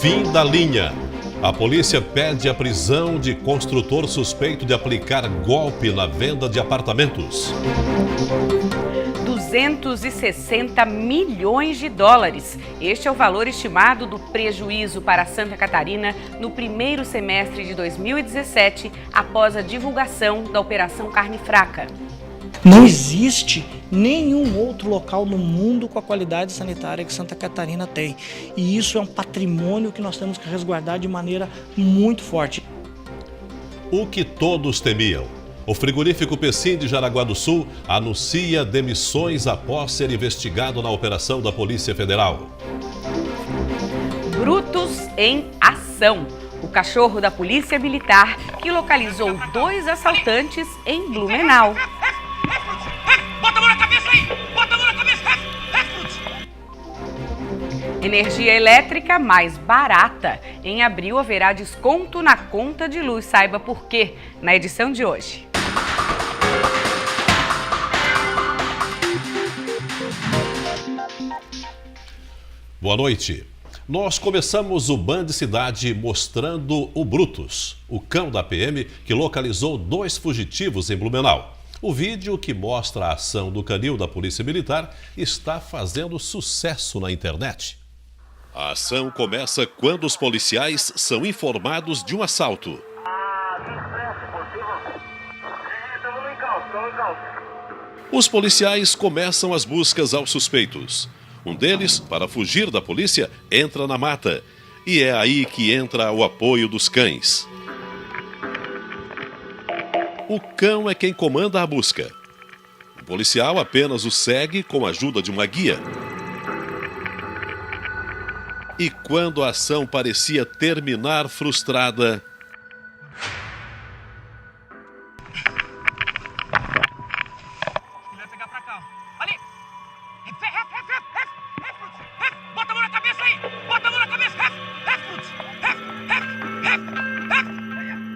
Fim da linha. A polícia pede a prisão de construtor suspeito de aplicar golpe na venda de apartamentos. 260 milhões de dólares. Este é o valor estimado do prejuízo para Santa Catarina no primeiro semestre de 2017, após a divulgação da Operação Carne Fraca. Não existe nenhum outro local no mundo com a qualidade sanitária que Santa Catarina tem. E isso é um patrimônio que nós temos que resguardar de maneira muito forte. O que todos temiam. O frigorífico Pecim de Jaraguá do Sul anuncia demissões após ser investigado na operação da Polícia Federal. Brutos em ação. O cachorro da Polícia Militar que localizou 2 assaltantes em Blumenau. Bota a mão na cabeça aí! Bota a mão na cabeça! Energia elétrica mais barata. Em abril haverá desconto na conta de luz. Saiba por quê na edição de hoje. Boa noite. Nós começamos o Band Cidade mostrando o Brutus, o cão da PM que localizou 2 fugitivos em Blumenau. O vídeo que mostra a ação do canil da Polícia Militar está fazendo sucesso na internet. A ação começa quando os policiais são informados de um assalto. Os policiais começam as buscas aos suspeitos. Um deles, para fugir da polícia, entra na mata. E é aí que entra o apoio dos cães. O cão é quem comanda a busca. O policial apenas o segue com a ajuda de uma guia. E quando a ação parecia terminar frustrada... Ele vai pegar pra cá. Ali! Bota a mão na cabeça aí! Bota a mão na cabeça!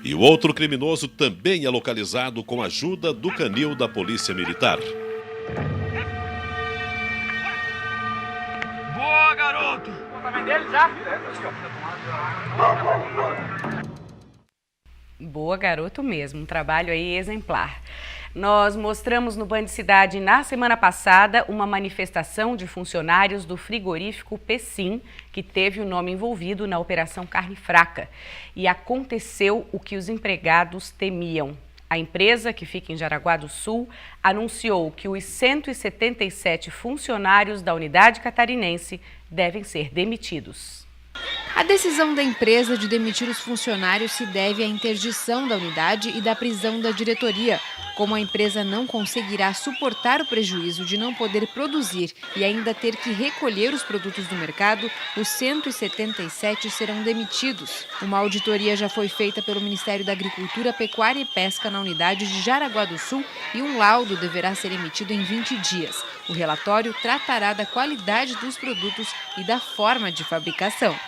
E o outro criminoso também é localizado com a ajuda do canil da Polícia Militar. Boa, garoto! Também dele já? Boa, garoto mesmo. Um trabalho aí exemplar. Nós mostramos no Band Cidade na semana passada uma manifestação de funcionários do frigorífico Pecim, que teve o nome envolvido na Operação Carne Fraca. E aconteceu o que os empregados temiam. A empresa, que fica em Jaraguá do Sul, anunciou que os 177 funcionários da unidade catarinense devem ser demitidos. A decisão da empresa de demitir os funcionários se deve à interdição da unidade e da prisão da diretoria. Como a empresa não conseguirá suportar o prejuízo de não poder produzir e ainda ter que recolher os produtos do mercado, os 177 serão demitidos. Uma auditoria já foi feita pelo Ministério da Agricultura, Pecuária e Pesca na unidade de Jaraguá do Sul e um laudo deverá ser emitido em 20 dias. O relatório tratará da qualidade dos produtos e da forma de fabricação.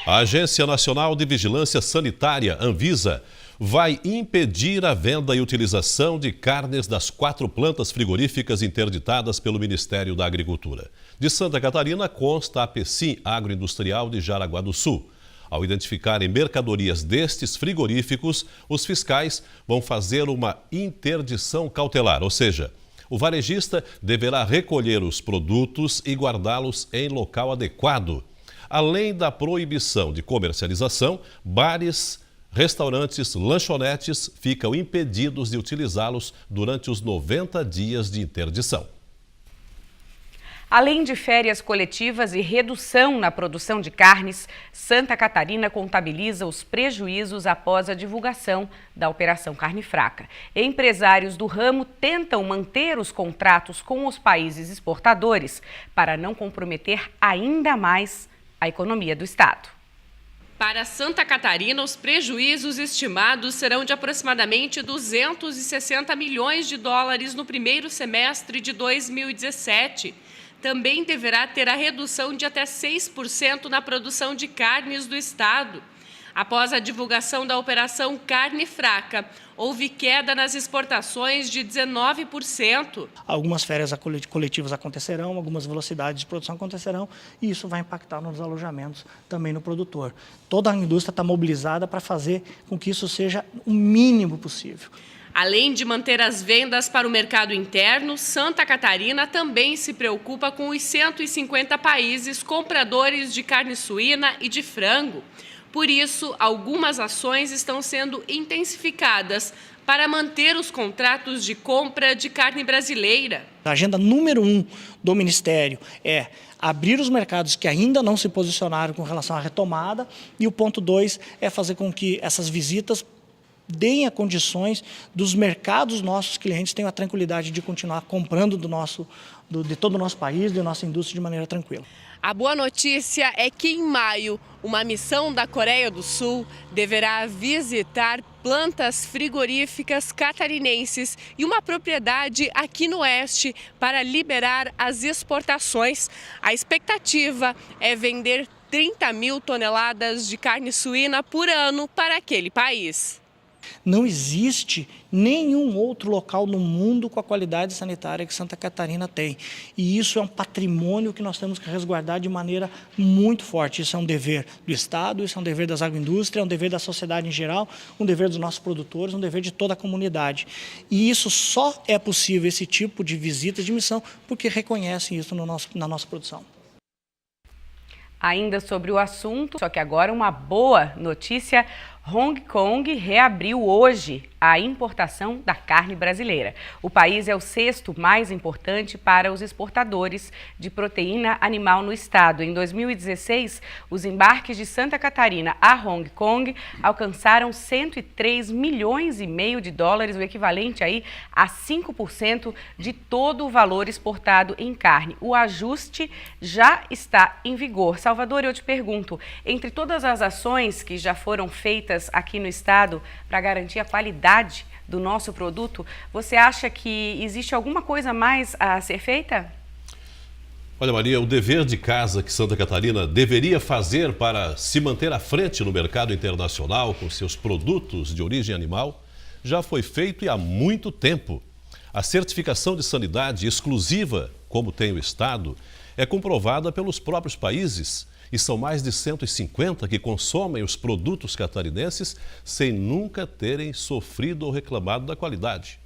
A Agência Nacional de Vigilância Sanitária, Anvisa, vai impedir a venda e utilização de carnes das 4 plantas frigoríficas interditadas pelo Ministério da Agricultura. De Santa Catarina consta a Pecim Agroindustrial de Jaraguá do Sul. Ao identificarem mercadorias destes frigoríficos, os fiscais vão fazer uma interdição cautelar, ou seja, o varejista deverá recolher os produtos e guardá-los em local adequado. Além da proibição de comercialização, bares, restaurantes, lanchonetes ficam impedidos de utilizá-los durante os 90 dias de interdição. Além de férias coletivas e redução na produção de carnes, Santa Catarina contabiliza os prejuízos após a divulgação da Operação Carne Fraca. Empresários do ramo tentam manter os contratos com os países exportadores para não comprometer ainda mais a economia do estado. Para Santa Catarina, os prejuízos estimados serão de aproximadamente 260 milhões de dólares no primeiro semestre de 2017. Também deverá ter a redução de até 6% na produção de carnes do estado. Após a divulgação da Operação Carne Fraca, houve queda nas exportações de 19%. Algumas férias coletivas acontecerão, algumas velocidades de produção acontecerão e isso vai impactar nos alojamentos, também no produtor. Toda a indústria está mobilizada para fazer com que isso seja o mínimo possível. Além de manter as vendas para o mercado interno, Santa Catarina também se preocupa com os 150 países compradores de carne suína e de frango. Por isso, algumas ações estão sendo intensificadas para manter os contratos de compra de carne brasileira. A agenda número 1 do Ministério é abrir os mercados que ainda não se posicionaram com relação à retomada e o ponto 2 é fazer com que essas visitas deem a condições dos mercados nossos clientes tenham a tranquilidade de continuar comprando de todo o nosso país, da nossa indústria de maneira tranquila. A boa notícia é que em maio, uma missão da Coreia do Sul deverá visitar plantas frigoríficas catarinenses e uma propriedade aqui no oeste para liberar as exportações. A expectativa é vender 30 mil toneladas de carne suína por ano para aquele país. Não existe nenhum outro local no mundo com a qualidade sanitária que Santa Catarina tem. E isso é um patrimônio que nós temos que resguardar de maneira muito forte. Isso é um dever do Estado, isso é um dever das agroindústrias, é um dever da sociedade em geral, um dever dos nossos produtores, um dever de toda a comunidade. E isso só é possível, esse tipo de visita, de missão, porque reconhecem isso na nossa produção. Ainda sobre o assunto, só que agora uma boa notícia: Hong Kong reabriu hoje a importação da carne brasileira. O país é o 6º mais importante para os exportadores de proteína animal no estado. Em 2016, os embarques de Santa Catarina a Hong Kong alcançaram 103 milhões e meio de dólares, o equivalente aí a 5% de todo o valor exportado em carne. O ajuste já está em vigor. Salvador, eu te pergunto, entre todas as ações que já foram feitas aqui no estado para garantir a qualidade do nosso produto, você acha que existe alguma coisa mais a ser feita? Olha, Maria, o dever de casa que Santa Catarina deveria fazer para se manter à frente no mercado internacional com seus produtos de origem animal já foi feito e há muito tempo. A certificação de sanidade exclusiva, como tem o estado, é comprovada pelos próprios países. E são mais de 150 que consomem os produtos catarinenses sem nunca terem sofrido ou reclamado da qualidade.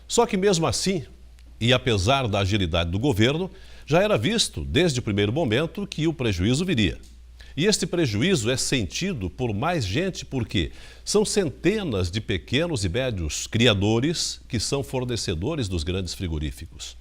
Só que mesmo assim, e apesar da agilidade do governo, já era visto desde o primeiro momento que o prejuízo viria. E este prejuízo é sentido por mais gente porque são centenas de pequenos e médios criadores que são fornecedores dos grandes frigoríficos.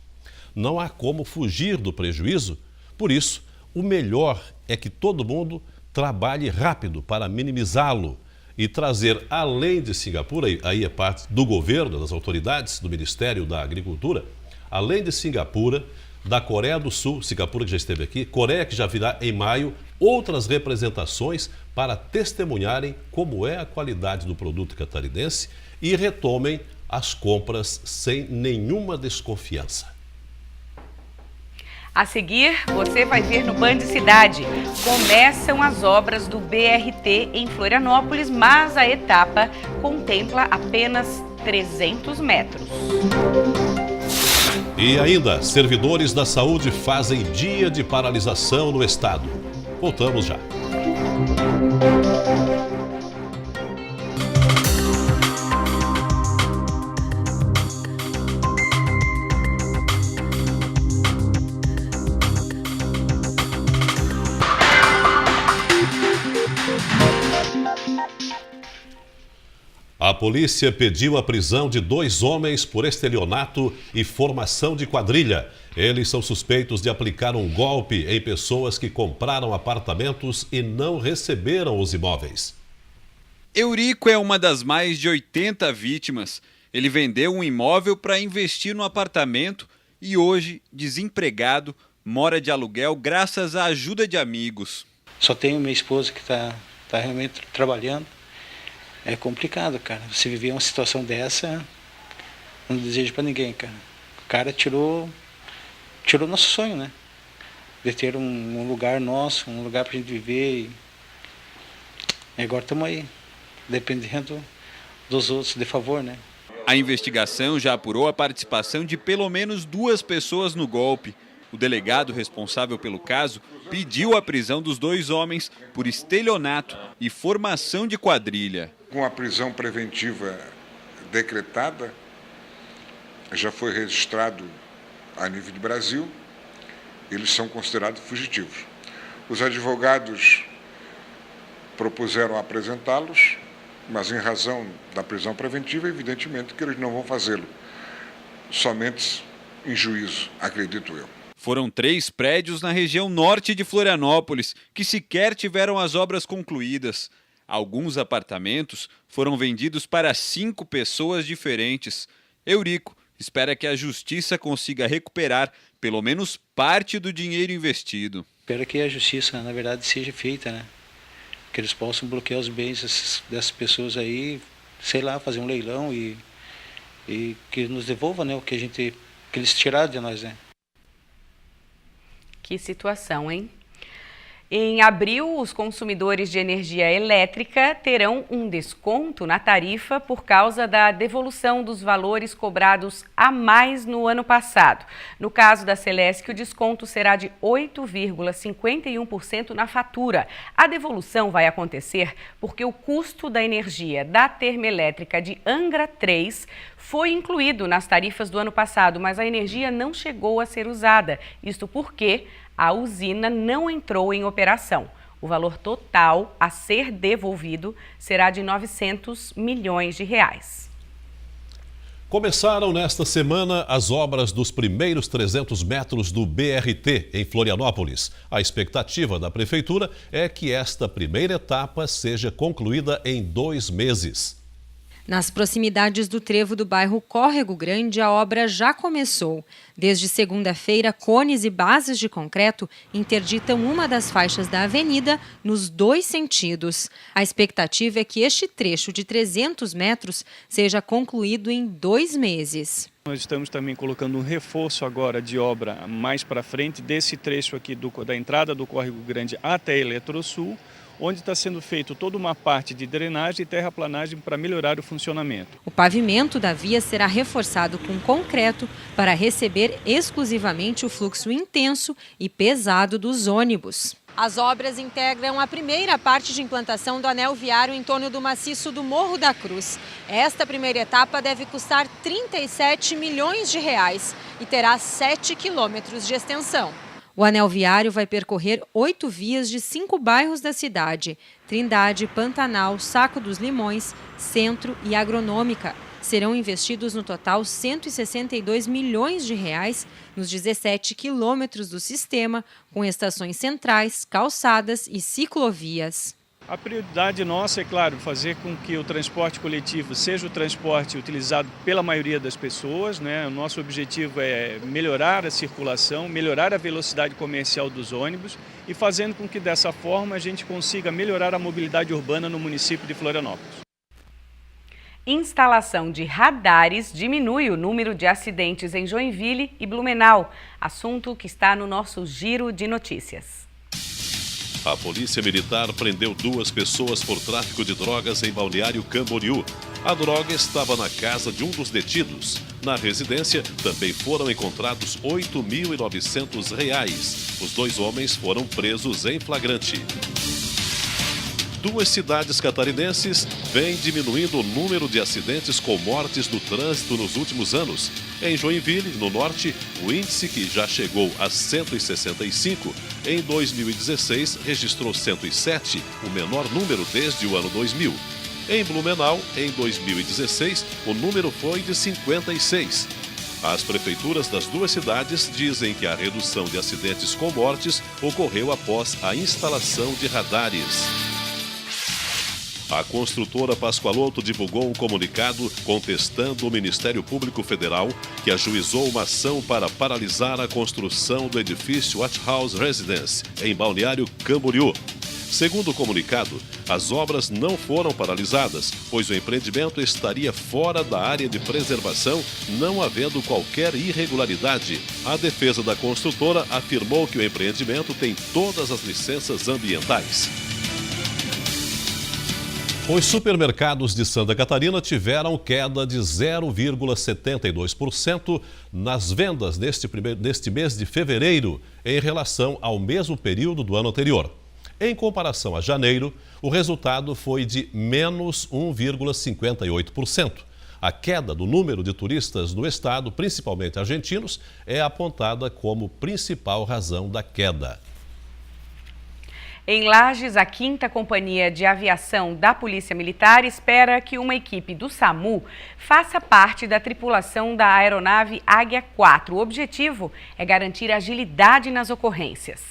Não há como fugir do prejuízo, por isso, o melhor é que todo mundo trabalhe rápido para minimizá-lo e trazer, além de Singapura, aí é parte do governo, das autoridades, do Ministério da Agricultura, além de Singapura, da Coreia do Sul, Singapura que já esteve aqui, Coreia que já virá em maio, outras representações para testemunharem como é a qualidade do produto catarinense e retomem as compras sem nenhuma desconfiança. A seguir, você vai ver no Band Cidade. Começam as obras do BRT em Florianópolis, mas a etapa contempla apenas 300 metros. E ainda, servidores da saúde fazem dia de paralisação no estado. Voltamos já. A polícia pediu a prisão de 2 homens por estelionato e formação de quadrilha. Eles são suspeitos de aplicar um golpe em pessoas que compraram apartamentos e não receberam os imóveis. Eurico é uma das mais de 80 vítimas. Ele vendeu um imóvel para investir no apartamento e hoje, desempregado, mora de aluguel graças à ajuda de amigos. Só tenho minha esposa que está realmente trabalhando. É complicado, cara. Você viver uma situação dessa, não desejo para ninguém, cara. O cara tirou nosso sonho, né? De ter um lugar nosso, um lugar pra gente viver. E agora estamos aí, dependendo dos outros de favor, né? A investigação já apurou a participação de pelo menos 2 pessoas no golpe. O delegado responsável pelo caso pediu a prisão dos 2 homens por estelionato e formação de quadrilha. Com a prisão preventiva decretada, já foi registrado a nível de Brasil, eles são considerados fugitivos. Os advogados propuseram apresentá-los, mas em razão da prisão preventiva, evidentemente que eles não vão fazê-lo, somente em juízo, acredito eu. Foram 3 prédios na região norte de Florianópolis que sequer tiveram as obras concluídas. Alguns apartamentos foram vendidos para 5 pessoas diferentes. Eurico espera que a justiça consiga recuperar pelo menos parte do dinheiro investido. Espero que a justiça, na verdade, seja feita, né? Que eles possam bloquear os bens dessas pessoas aí, sei lá, fazer um leilão e que nos devolva, né, o que eles tiraram de nós, né? Que situação, hein? Em abril, os consumidores de energia elétrica terão um desconto na tarifa por causa da devolução dos valores cobrados a mais no ano passado. No caso da Celesc, o desconto será de 8,51% na fatura. A devolução vai acontecer porque o custo da energia da termoelétrica de Angra 3 foi incluído nas tarifas do ano passado, mas a energia não chegou a ser usada. Isto porque a usina não entrou em operação. O valor total a ser devolvido será de 900 milhões de reais. Começaram nesta semana as obras dos primeiros 300 metros do BRT em Florianópolis. A expectativa da Prefeitura é que esta primeira etapa seja concluída em 2 meses. Nas proximidades do trevo do bairro Córrego Grande, a obra já começou. Desde segunda-feira, cones e bases de concreto interditam uma das faixas da avenida nos 2 sentidos. A expectativa é que este trecho de 300 metros seja concluído em 2 meses. Nós estamos também colocando um reforço agora de obra mais para frente desse trecho aqui da entrada do Córrego Grande até Eletrosul, onde está sendo feito toda uma parte de drenagem e terraplanagem para melhorar o funcionamento. O pavimento da via será reforçado com concreto para receber exclusivamente o fluxo intenso e pesado dos ônibus. As obras integram a primeira parte de implantação do anel viário em torno do maciço do Morro da Cruz. Esta primeira etapa deve custar 37 milhões de reais e terá 7 quilômetros de extensão. O anel viário vai percorrer 8 vias de 5 bairros da cidade: Trindade, Pantanal, Saco dos Limões, Centro e Agronômica. Serão investidos no total 162 milhões de reais nos 17 quilômetros do sistema, com estações centrais, calçadas e ciclovias. A prioridade nossa é, claro, fazer com que o transporte coletivo seja o transporte utilizado pela maioria das pessoas, né? O nosso objetivo é melhorar a circulação, melhorar a velocidade comercial dos ônibus e fazendo com que dessa forma a gente consiga melhorar a mobilidade urbana no município de Florianópolis. Instalação de radares diminui o número de acidentes em Joinville e Blumenau, assunto que está no nosso Giro de Notícias. A Polícia Militar prendeu 2 pessoas por tráfico de drogas em Balneário Camboriú. A droga estava na casa de um dos detidos. Na residência também foram encontrados R$ 8.900. Os 2 homens foram presos em flagrante. 2 cidades catarinenses vêm diminuindo o número de acidentes com mortes no trânsito nos últimos anos. Em Joinville, no norte, o índice, que já chegou a 165, em 2016 registrou 107, o menor número desde o ano 2000. Em Blumenau, em 2016, o número foi de 56. As prefeituras das 2 cidades dizem que a redução de acidentes com mortes ocorreu após a instalação de radares. A construtora Pascoaloto divulgou um comunicado contestando o Ministério Público Federal, que ajuizou uma ação para paralisar a construção do edifício Watch House Residence, em Balneário Camboriú. Segundo o comunicado, as obras não foram paralisadas, pois o empreendimento estaria fora da área de preservação, não havendo qualquer irregularidade. A defesa da construtora afirmou que o empreendimento tem todas as licenças ambientais. Os supermercados de Santa Catarina tiveram queda de 0,72% nas vendas neste mês de fevereiro em relação ao mesmo período do ano anterior. Em comparação a janeiro, o resultado foi de menos 1,58%. A queda do número de turistas no estado, principalmente argentinos, é apontada como principal razão da queda. Em Lages, a 5ª Companhia de Aviação da Polícia Militar espera que uma equipe do SAMU faça parte da tripulação da aeronave Águia 4. O objetivo é garantir agilidade nas ocorrências.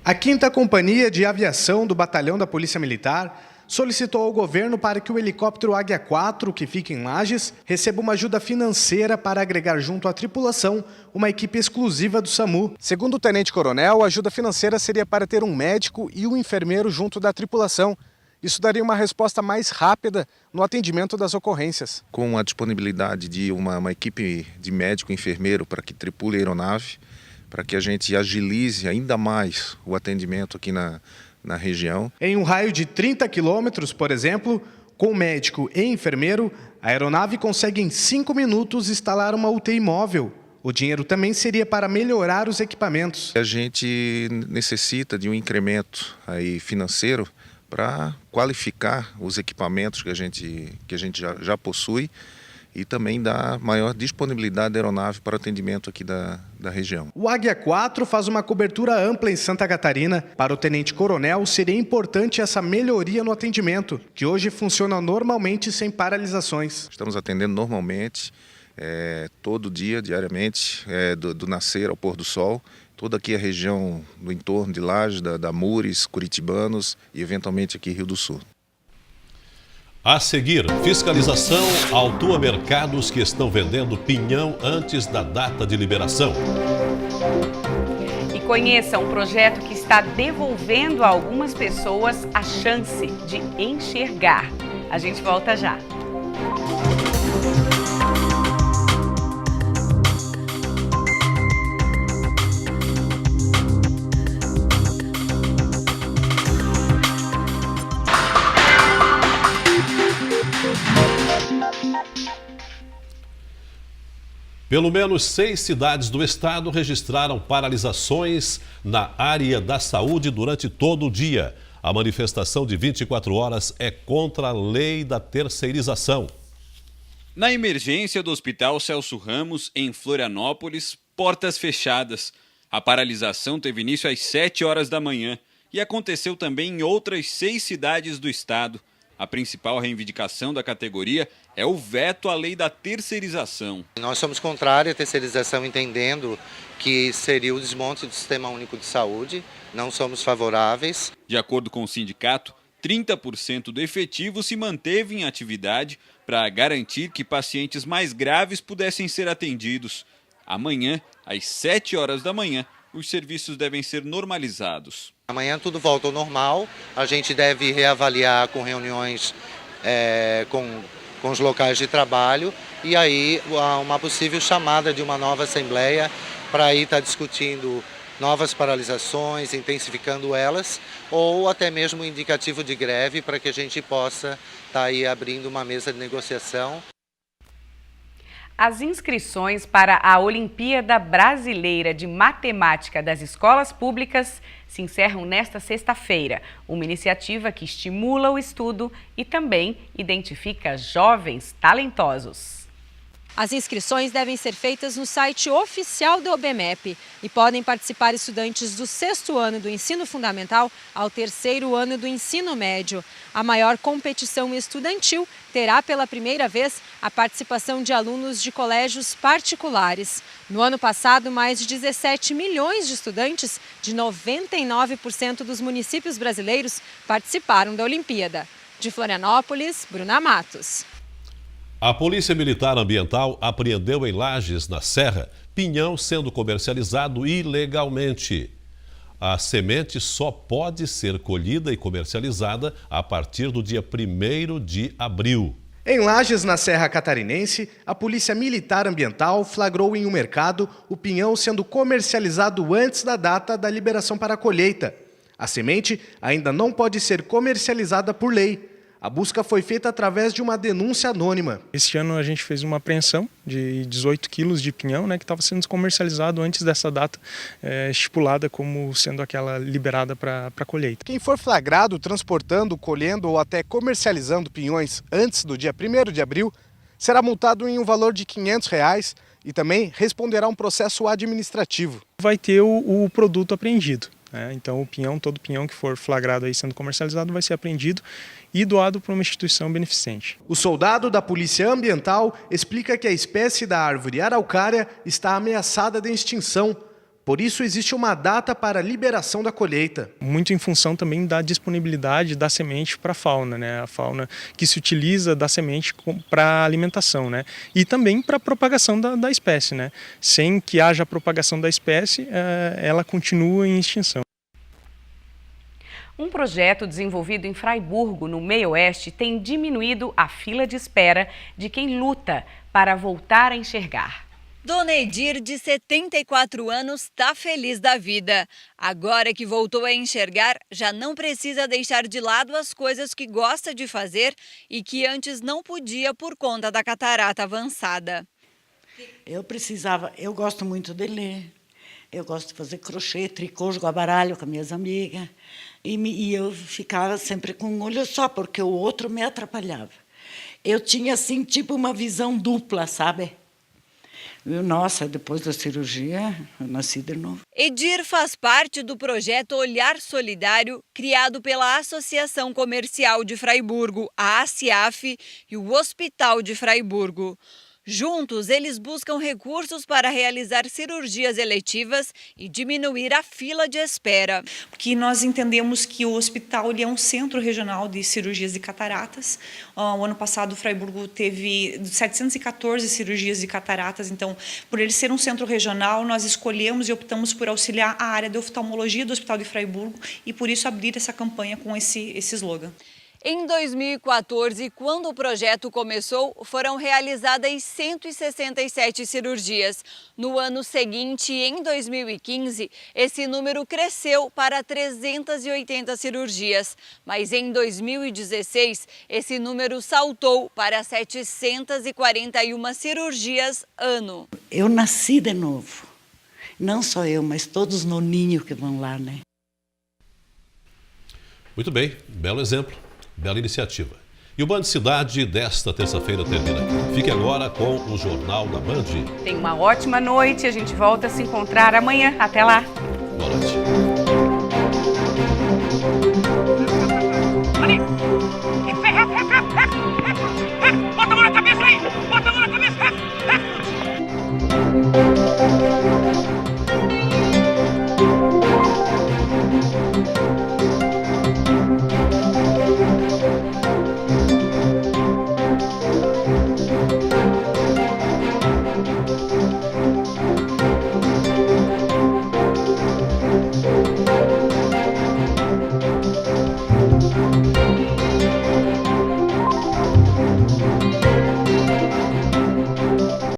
A 5ª Companhia de Aviação do Batalhão da Polícia Militar solicitou ao governo para que o helicóptero Águia 4, que fica em Lages, receba uma ajuda financeira para agregar junto à tripulação uma equipe exclusiva do SAMU. Segundo o tenente-coronel, a ajuda financeira seria para ter um médico e um enfermeiro junto da tripulação. Isso daria uma resposta mais rápida no atendimento das ocorrências. Com a disponibilidade de uma equipe de médico e enfermeiro para que tripule a aeronave, para que a gente agilize ainda mais o atendimento aqui na região. Em um raio de 30 quilômetros, por exemplo, com médico e enfermeiro, a aeronave consegue em 5 minutos instalar uma UTI móvel. O dinheiro também seria para melhorar os equipamentos. A gente necessita de um incremento aí financeiro para qualificar os equipamentos que a gente já possui e também dar maior disponibilidade da aeronave para atendimento aqui da região. O Águia 4 faz uma cobertura ampla em Santa Catarina. Para o tenente-coronel, seria importante essa melhoria no atendimento, que hoje funciona normalmente sem paralisações. Estamos atendendo normalmente, todo dia, diariamente, do nascer ao pôr do sol. Toda aqui a região do entorno de Lages, da Mures, Curitibanos e eventualmente aqui Rio do Sul. A seguir, fiscalização autua mercados que estão vendendo pinhão antes da data de liberação. E conheça um projeto que está devolvendo a algumas pessoas a chance de enxergar. A gente volta já. Pelo menos 6 cidades do estado registraram paralisações na área da saúde durante todo o dia. A manifestação de 24 horas é contra a lei da terceirização. Na emergência do Hospital Celso Ramos, em Florianópolis, portas fechadas. A paralisação teve início às 7 horas da manhã e aconteceu também em outras 6 cidades do estado. A principal reivindicação da categoria é o veto à lei da terceirização. Nós somos contrários à terceirização, entendendo que seria o desmonte do Sistema Único de Saúde. Não somos favoráveis. De acordo com o sindicato, 30% do efetivo se manteve em atividade para garantir que pacientes mais graves pudessem ser atendidos. Amanhã, às 7 horas da manhã, os serviços devem ser normalizados. Amanhã tudo volta ao normal, a gente deve reavaliar com reuniões com os locais de trabalho e aí uma possível chamada de uma nova assembleia para aí estar discutindo novas paralisações, intensificando elas, ou até mesmo um indicativo de greve para que a gente possa estar aí abrindo uma mesa de negociação. As inscrições para a Olimpíada Brasileira de Matemática das Escolas Públicas se encerram nesta sexta-feira. Uma iniciativa que estimula o estudo e também identifica jovens talentosos. As inscrições devem ser feitas no site oficial do OBMEP e podem participar estudantes do 6º ano do ensino fundamental ao 3º ano do ensino médio. A maior competição estudantil terá pela primeira vez a participação de alunos de colégios particulares. No ano passado, mais de 17 milhões de estudantes de 99% dos municípios brasileiros participaram da Olimpíada. De Florianópolis, Bruna Matos. A Polícia Militar Ambiental apreendeu em Lages, na Serra, pinhão sendo comercializado ilegalmente. A semente só pode ser colhida e comercializada a partir do dia 1º de abril. Em Lages, na Serra Catarinense, a Polícia Militar Ambiental flagrou em um mercado o pinhão sendo comercializado antes da data da liberação para a colheita. A semente ainda não pode ser comercializada por lei. A busca foi feita através de uma denúncia anônima. Este ano a gente fez uma apreensão de 18 quilos de pinhão, que estava sendo comercializado antes dessa data estipulada como sendo aquela liberada para colheita. Quem for flagrado transportando, colhendo ou até comercializando pinhões antes do dia 1º de abril será multado em um valor de R$ 500 e também responderá a um processo administrativo. Vai ter o produto apreendido. Então todo pinhão que for flagrado aí sendo comercializado vai ser apreendido e doado para uma instituição beneficente. O soldado da Polícia Ambiental explica que a espécie da árvore araucária está ameaçada de extinção. Por isso existe uma data para a liberação da colheita. Muito em função também da disponibilidade da semente para a fauna, a fauna que se utiliza da semente para alimentação, e também para a propagação da espécie. Sem que haja propagação da espécie, ela continua em extinção. Um projeto desenvolvido em Fraiburgo, no meio-oeste, tem diminuído a fila de espera de quem luta para voltar a enxergar. Dona Edir, de 74 anos, está feliz da vida. Agora que voltou a enxergar, já não precisa deixar de lado as coisas que gosta de fazer e que antes não podia por conta da catarata avançada. Eu gosto muito de ler, eu gosto de fazer crochê, tricô, jogar baralho com minhas amigas. E eu ficava sempre com um olho só, porque o outro me atrapalhava. Eu tinha, assim, tipo uma visão dupla, sabe? Nossa, depois da cirurgia, eu nasci de novo. Edir faz parte do projeto Olhar Solidário, criado pela Associação Comercial de Fraiburgo, a ACIAF, e o Hospital de Fraiburgo. Juntos, eles buscam recursos para realizar cirurgias eletivas e diminuir a fila de espera. Porque nós entendemos que o hospital é um centro regional de cirurgias de cataratas. O ano passado, o Fraiburgo teve 714 cirurgias de cataratas. Então, por ele ser um centro regional, nós escolhemos e optamos por auxiliar a área de oftalmologia do Hospital de Fraiburgo e, por isso, abrir essa campanha com esse slogan. Em 2014, quando o projeto começou, foram realizadas 167 cirurgias. No ano seguinte, em 2015, esse número cresceu para 380 cirurgias. Mas em 2016, esse número saltou para 741 cirurgias ano. Eu nasci de novo. Não só eu, mas todos os noninhos que vão lá, Muito bem, belo exemplo. Bela iniciativa. E o Band Cidade desta terça-feira termina aqui. Fique agora com o Jornal da Band. Tenha uma ótima noite. A gente volta a se encontrar amanhã. Até lá. Boa noite.